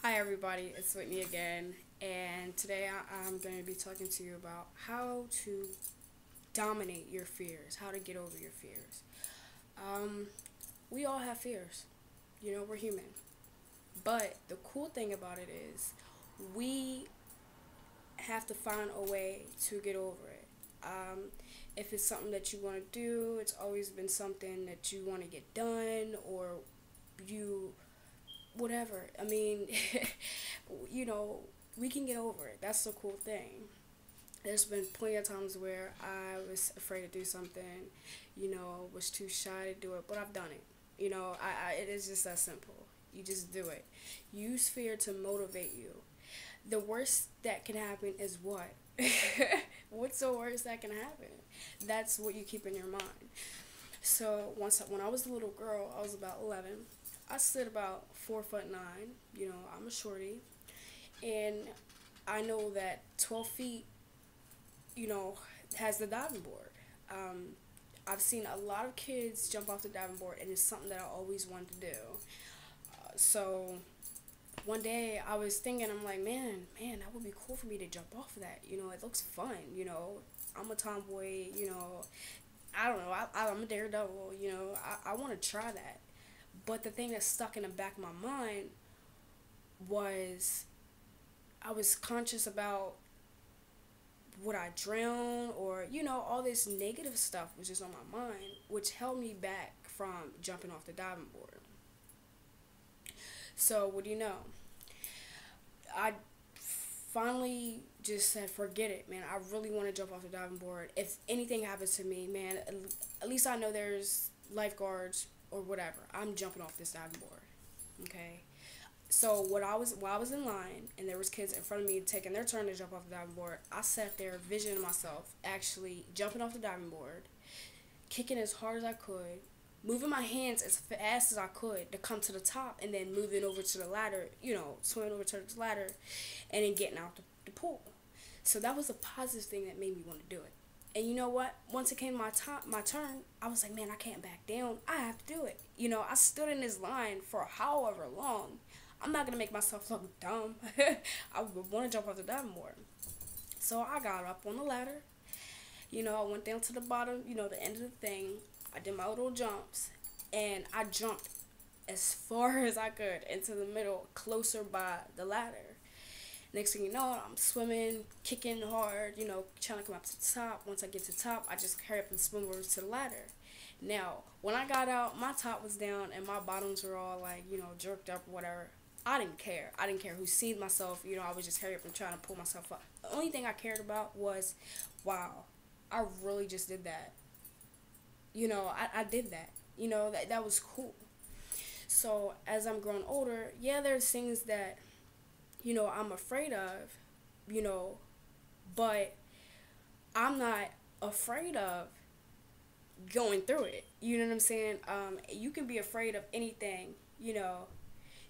Hi everybody, it's Whitney again, and today I'm going to be talking to you about how to dominate your fears, how to get over your fears. Um, we all have fears, we're human. But the cool thing about it is we have to find a way to get over it. If it's something that you want to do, it's always been something that you want to get done, or you whatever. I mean, you know, we can get over it. That's the cool thing. There's been plenty of times where I was afraid to do something, was too shy to do it, but I've done it. It is just that simple. You just do it. Use fear to motivate you. The worst that can happen is what? What's the worst that can happen? That's what you keep in your mind. So when I was a little girl, I was about 11. I stood about 4'9". I'm a shorty, and I know that 12 feet, has the diving board. Um, I've seen a lot of kids jump off the diving board, and it's something that I always wanted to do. So one day I was thinking, I'm like, man, that would be cool for me to jump off of that. It looks fun. I'm a tomboy. I don't know. I'm a daredevil. I want to try that. But the thing that stuck in the back of my mind was I was conscious about would I drown, or all this negative stuff was just on my mind, which held me back from jumping off the diving board. So what do you know? I finally just said, forget it, man. I really want to jump off the diving board. If anything happens to me, man, at least I know there's lifeguards or whatever. I'm jumping off this diving board. Okay. So while I was in line and there was kids in front of me taking their turn to jump off the diving board, I sat there visioning myself actually jumping off the diving board, kicking as hard as I could, moving my hands as fast as I could to come to the top, and then moving over to the ladder, swimming over to the ladder, and then getting out the pool. So that was a positive thing that made me want to do it. And you know what? Once it came my turn, I was like, man, I can't back down. I have to do it. I stood in this line for however long. I'm not gonna make myself look dumb. I want to jump off the diving board. So I got up on the ladder. I went down to the bottom, the end of the thing. I did my little jumps, and I jumped as far as I could into the middle, closer by the ladder. Next thing you know, I'm swimming, kicking hard, trying to come up to the top. Once I get to the top, I just hurry up and swim over to the ladder. Now, when I got out, my top was down and my bottoms were all like, jerked up or whatever. I didn't care. I didn't care who seen myself. I was just hurry up and trying to pull myself up. The only thing I cared about was, wow, I really just did that. I did that. That was cool. So as I'm growing older, yeah, there's things that, I'm afraid of, you know, but I'm not afraid of going through it. You know what I'm saying? You can be afraid of anything, you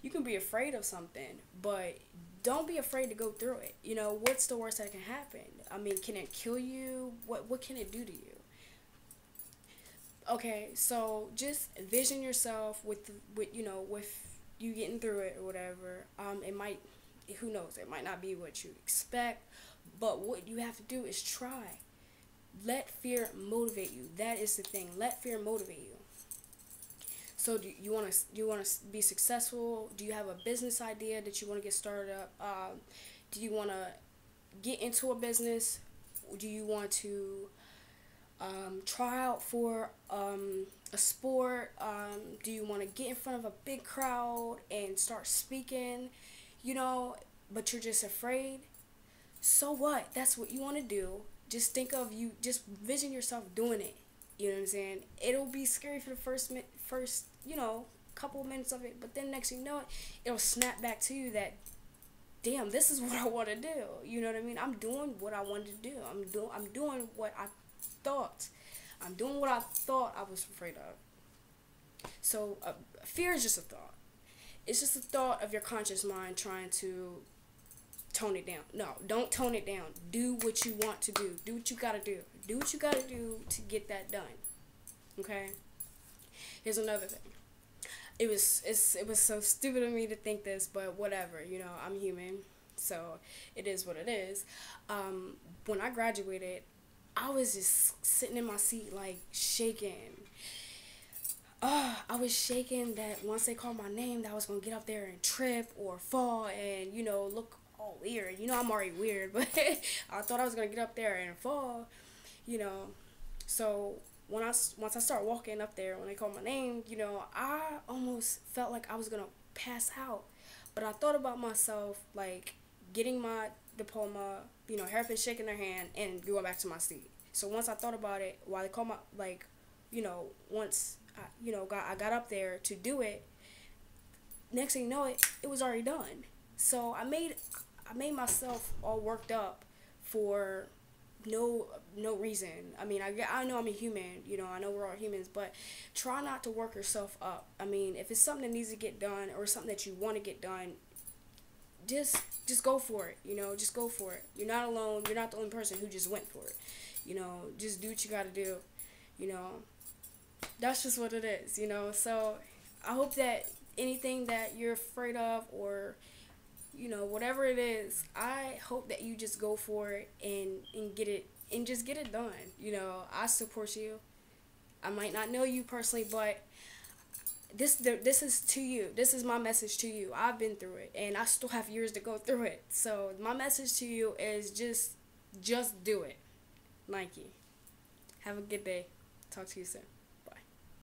can be afraid of something, but don't be afraid to go through it. What's the worst that can happen? I mean, can it kill you? What can it do to you? Okay, so just vision yourself with you getting through it or whatever. It might, who knows? It might not be what you expect, but what you have to do is try. Let fear motivate you. That is the thing. Let fear motivate you. So do you want to be successful? Do you have a business idea that you want to get started up? Do you want to get into a business? Do you want to try out for a sport? Do you want to get in front of a big crowd and start speaking? But you're just afraid. So what? That's what you want to do. Just think of you. Just vision yourself doing it. You know what I'm saying? It'll be scary for the first couple of minutes of it, but then next thing you know, it'll snap back to you that, damn, this is what I want to do. You know what I mean? I'm doing what I wanted to do. I'm doing what I thought. I'm doing what I thought I was afraid of. So fear is just a thought. It's just a thought of your conscious mind trying to tone it down. No, don't tone it down. Do what you want to do. Do what you gotta do. Do what you gotta do to get that done. Okay? Here's another thing. it was so stupid of me to think this, but whatever, I'm human, so it is what it is. When I graduated, I was just sitting in my seat like shaking. I was shaking that once they called my name, that I was gonna get up there and trip or fall and look all weird. I'm already weird, but I thought I was gonna get up there and fall. You know, so once I start walking up there, when they called my name, I almost felt like I was gonna pass out. But I thought about myself like getting my diploma, hair shaking their hand, and going back to my seat. So once I thought about it, while they called my once I got up there to do it, next thing you know it was already done. So I made myself all worked up for no reason. I mean, I know I'm a human, I know we're all humans, but try not to work yourself up. I mean, if it's something that needs to get done or something that you want to get done, just go for it, just go for it. You're not alone. You're not the only person who just went for it. Just do what you got to do. You know, that's just what it is, So I hope that anything that you're afraid of or whatever it is, I hope that you just go for it and get it and just get it done. I support you. I might not know you personally, but this is to you. This is my message to you. I've been through it and I still have years to go through it. So my message to you is just do it. Nike. Have a good day. Talk to you soon.